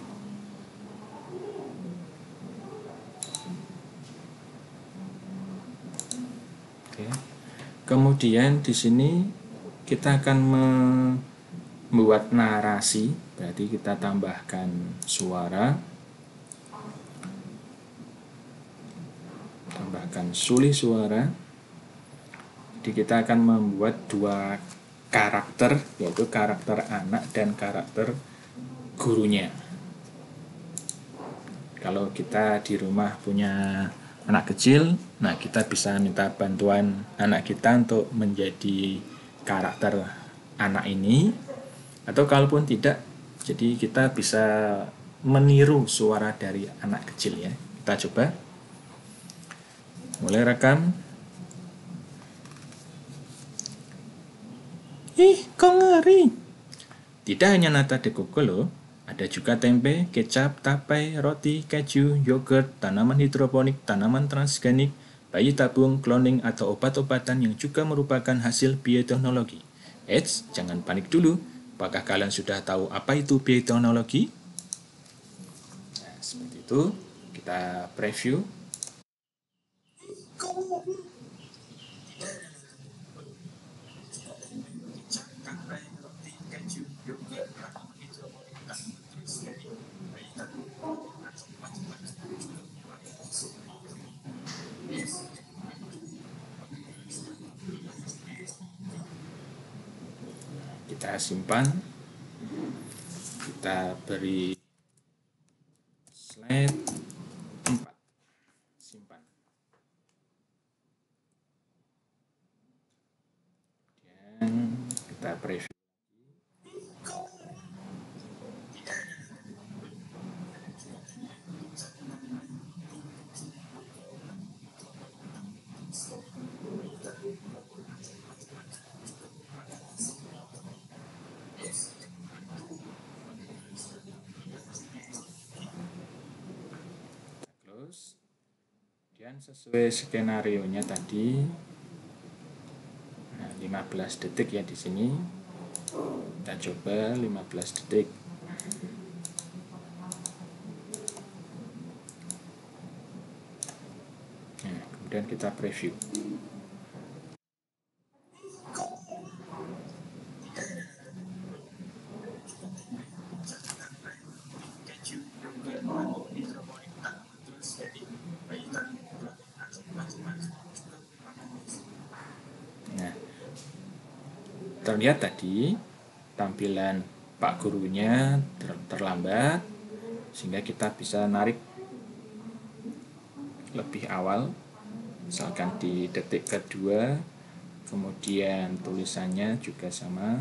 S1: Oke. Kemudian di sini kita akan membuat narasi, berarti kita tambahkan suara, tambahkan suli suara. Jadi kita akan membuat dua karakter, yaitu karakter anak dan karakter gurunya. Kalau kita di rumah punya anak kecil, nah kita bisa minta bantuan anak kita untuk menjadi karakter anak ini, atau kalaupun tidak, jadi kita bisa meniru suara dari anak kecil ya. Kita coba. Mulai rekam. Ih, kok ngeri. Tidak hanya nata de coco loh. Ada juga tempe, kecap, tapai, roti, keju, yogurt, tanaman hidroponik, tanaman transgenik, bayi tabung, cloning, atau obat-obatan yang juga merupakan hasil bioteknologi. Eits, jangan panik dulu. Apakah kalian sudah tahu apa itu bioteknologi? Nah, seperti itu. Kita preview. Kita simpan, kita beri slide 4, simpan. Dan kita preview. Dan sesuai skenario-nya tadi, nah, 15 detik ya di sini. Kita coba 15 detik. Nah, kemudian kita preview. Nah, terlihat tadi tampilan Pak gurunya terlambat, sehingga kita bisa narik lebih awal, misalkan di detik kedua, kemudian tulisannya juga sama,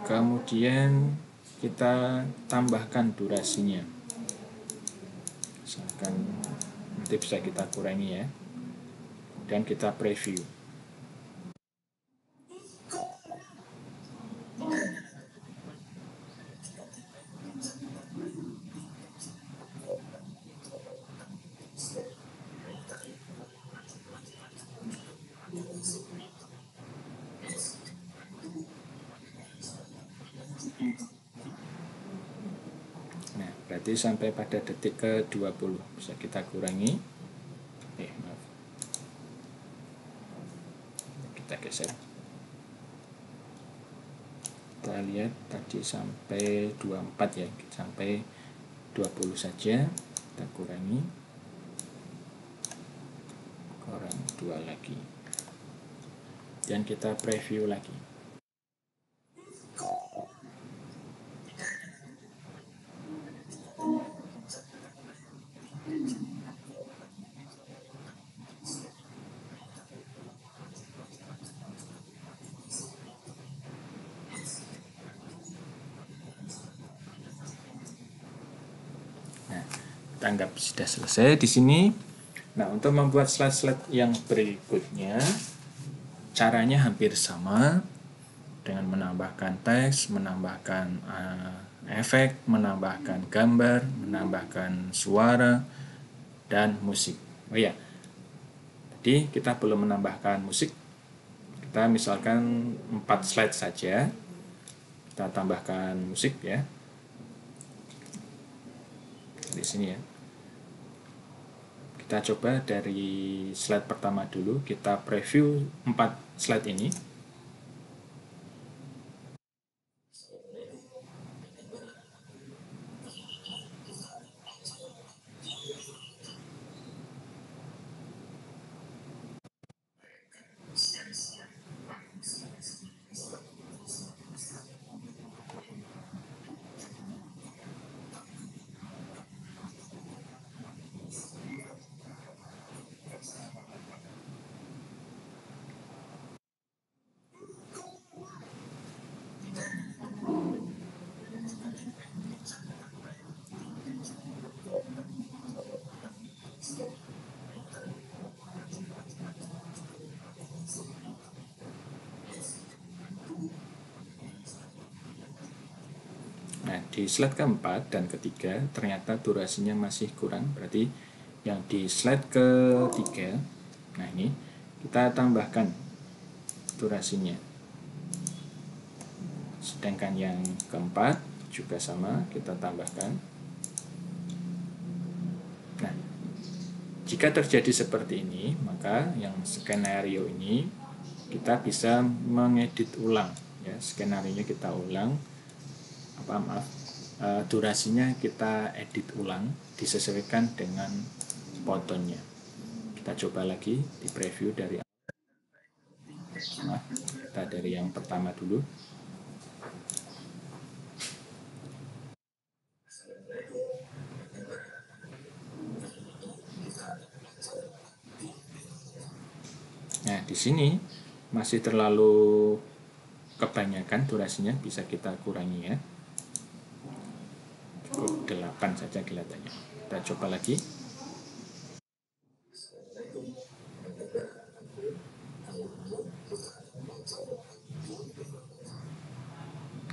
S1: kemudian kita tambahkan durasinya, misalkan nanti bisa kita kurangi ya, dan kita preview. Nah, berarti sampai pada detik ke-20 bisa kita kurangi. Maaf. Kita geser. Kita lihat tadi sampai 24 ya, sampai 20 saja. Kita kurangi. Kurang 2 lagi. Dan kita preview lagi. Kita anggap sudah selesai di sini. Nah, untuk membuat slide-slide yang berikutnya, caranya hampir sama dengan menambahkan teks, menambahkan efek, menambahkan gambar, menambahkan suara, dan musik. Oh ya, jadi kita belum menambahkan musik. Kita misalkan 4 slide saja. Kita tambahkan musik ya. Di sini ya. Kita coba dari slide pertama dulu, kita preview 4 slide ini. Nah, di slide keempat dan ketiga ternyata durasinya masih kurang, berarti yang di slide ketiga, nah ini kita tambahkan durasinya. Sedangkan yang keempat juga sama, kita tambahkan. Nah, jika terjadi seperti ini, maka yang skenario ini kita bisa mengedit ulang ya, skenario kita ulang, durasinya kita edit ulang disesuaikan dengan fotonya. Kita coba lagi di preview dari kita dari yang pertama dulu. Nah, di sini masih terlalu kebanyakan durasinya, bisa kita kurangi ya. Cukup 8 saja kelihatannya. Kita coba lagi.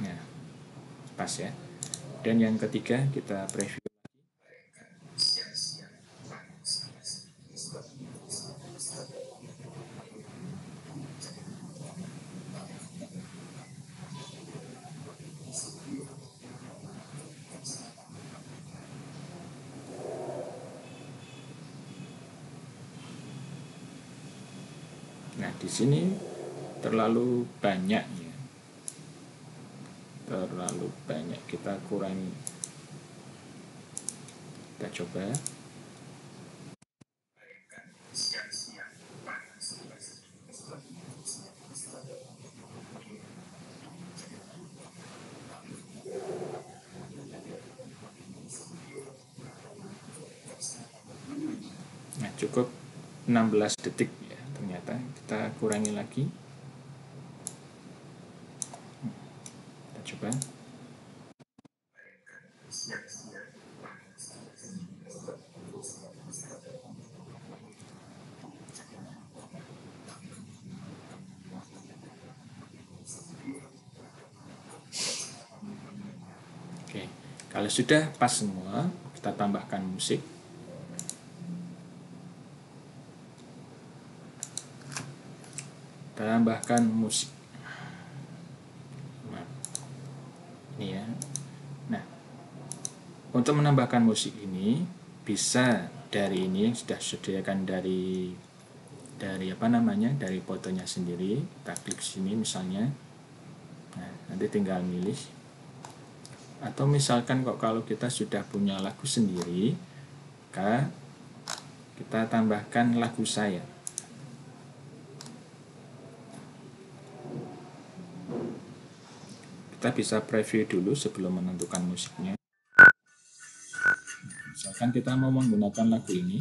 S1: Nah, pas ya. Dan yang ketiga kita preview. Nah, di sini terlalu banyak ya. Terlalu banyak, kita kurangi. Kita coba. cukup 16 detik ya, ternyata. Kita kurangi lagi. Kita coba. Oke, kalau sudah pas semua, kita tambahkan musik. Tambahkan musik. Nah, ini ya. Nah, untuk menambahkan musik ini bisa dari ini sudah disediakan dari apa namanya, dari fotonya sendiri. Kita klik sini misalnya. Nah, nanti tinggal milih. Atau misalkan kok kalau kita sudah punya lagu sendiri, maka kita tambahkan lagu saya. Kita bisa preview dulu sebelum menentukan musiknya. Misalkan kita mau menggunakan lagu ini,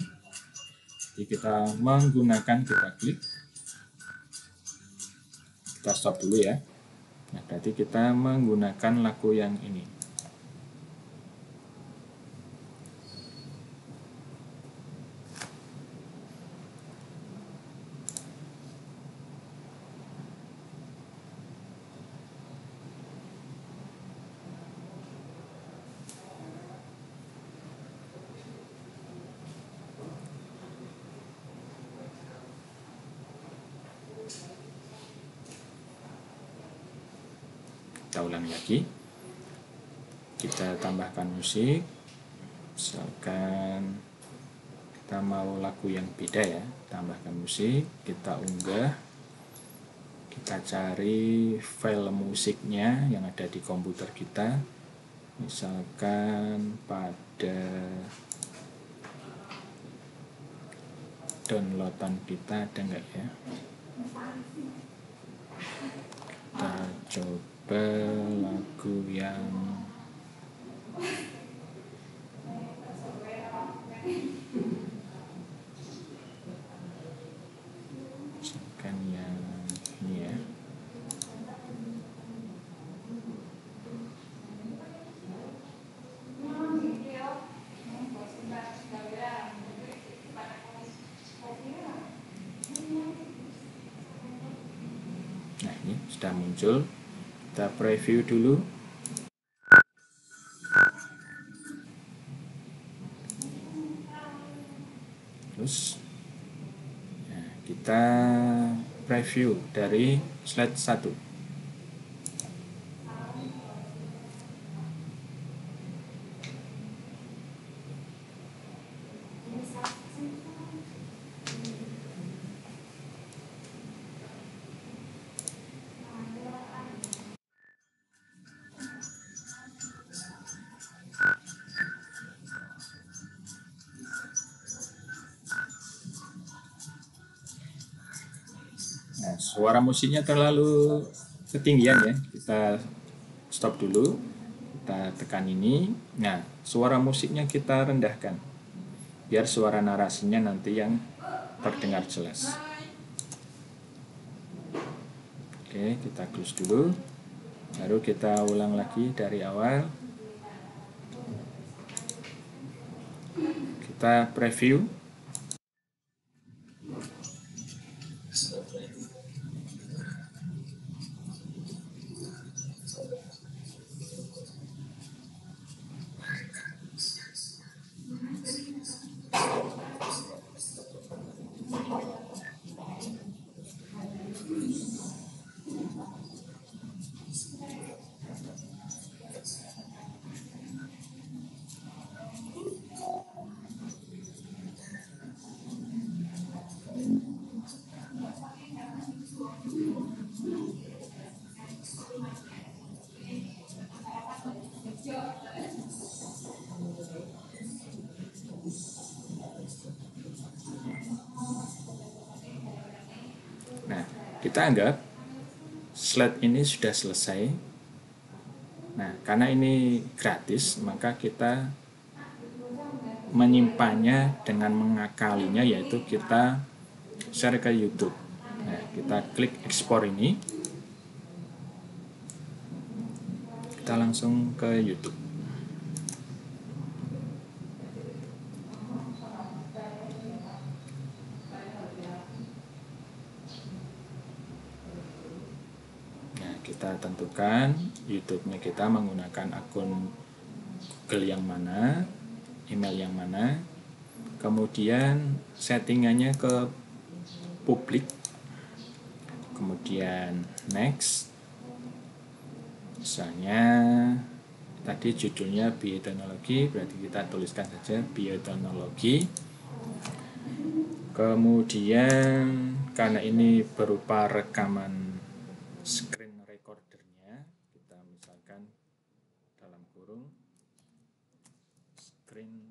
S1: jadi kita menggunakan, kita klik, kita stop dulu ya. Nah, berarti kita menggunakan lagu yang ini. Kita ulangi lagi, kita tambahkan musik, misalkan kita mau lagu yang beda ya, tambahkan musik, kita unggah, kita cari file musiknya yang ada di komputer kita, misalkan pada downloadan kita ada nggak ya, kita coba lagu yang misalkan yang ini ya. Nah, ini sudah muncul. Kita preview dulu. Terus nah, kita preview dari slide 1. Nah, suara musiknya terlalu ketinggian ya. Kita stop dulu. Kita tekan ini. Nah, suara musiknya kita rendahkan. Biar suara narasinya nanti yang terdengar jelas. Oke, kita close dulu. Baru kita ulang lagi dari awal. Kita preview. Nah, kita anggap slide ini sudah selesai. Nah, karena ini gratis, maka kita menyimpannya dengan mengakalinya, yaitu kita share ke YouTube. Nah, kita klik ekspor ini, kita langsung ke YouTube. Nah, kita tentukan YouTube-nya kita menggunakan akun Google yang mana, email yang mana, kemudian settingannya ke publik, kemudian next. Misalnya tadi judulnya bioteknologi, berarti kita tuliskan saja bioteknologi. Kemudian karena ini berupa rekaman screen recordernya, kita misalkan dalam kurung screen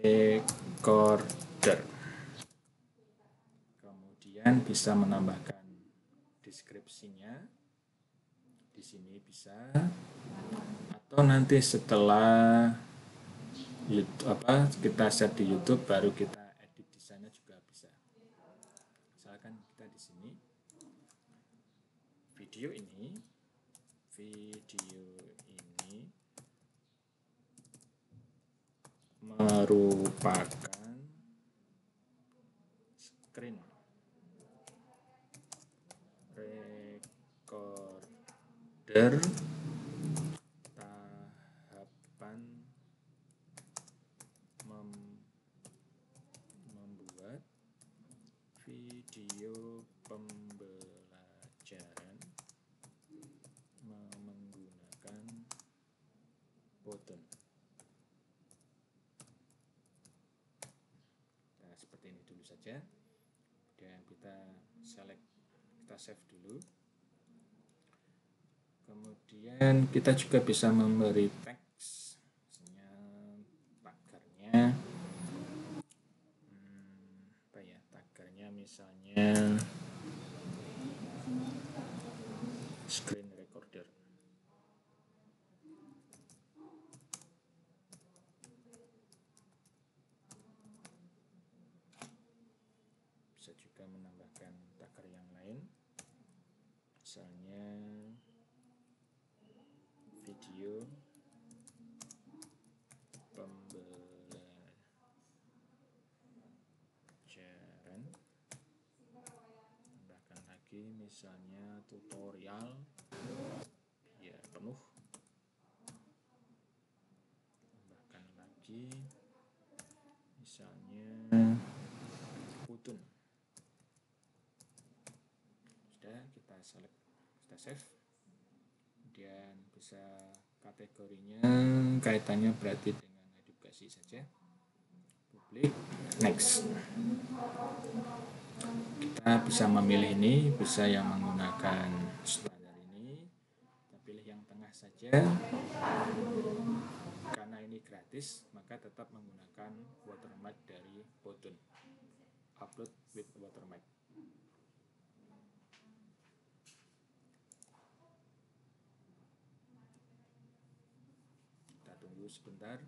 S1: recorder. Kemudian bisa menambahkan deskripsinya di sini bisa, atau nanti setelah kita set di YouTube baru kita edit di sana juga bisa. Misalkan kita di sini video ini merupakan screen recorder tahapan membuat video pembelajaran menggunakan Python. Nah, seperti ini dulu saja. Kemudian kita save dulu. Kemudian kita juga bisa memberi teks, misalnya tagarnya, tagarnya misalnya screen recorder. Bisa juga menambahkan tagar yang lain, misalnya video pembelajaran, tambahkan lagi misalnya tutorial biar penuh, tambahkan lagi misalnya Python. Sudah, kita save. Kemudian bisa kategorinya kaitannya berarti dengan edukasi saja, publik, next. Kita bisa memilih ini, bisa yang menggunakan standar ini, kita pilih yang tengah saja. Karena ini gratis, maka tetap menggunakan watermark dari Python, upload with watermark. Kita tunggu sebentar.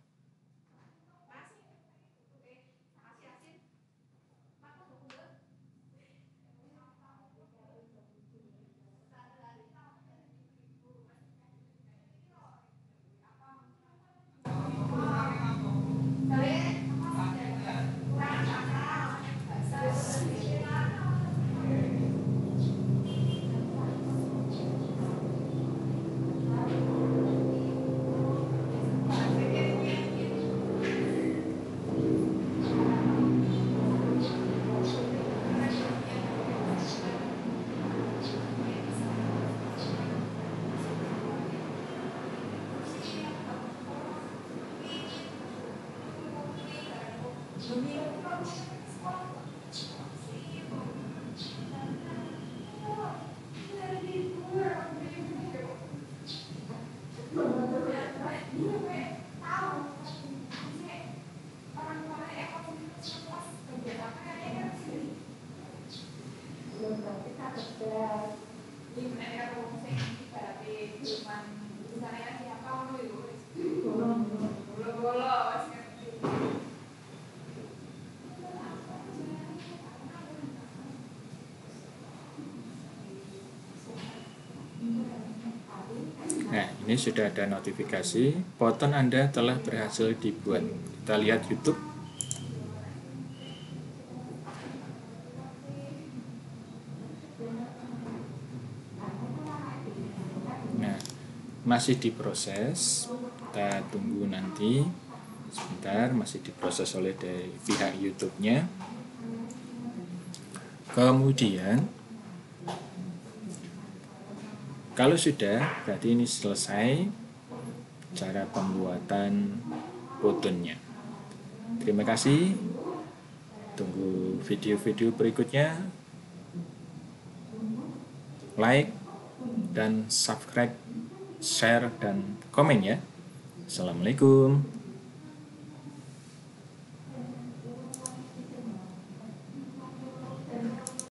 S1: Nah, ini sudah ada notifikasi, foto Anda telah berhasil dibuat. Kita lihat YouTube. Nah, masih diproses. Kita tunggu nanti. Sebentar, masih diproses oleh dari pihak YouTube-nya. Kemudian, kalau sudah, berarti ini selesai cara pembuatan fotonya. Terima kasih. Tunggu video-video berikutnya. Like dan subscribe, share dan komen ya. Assalamualaikum.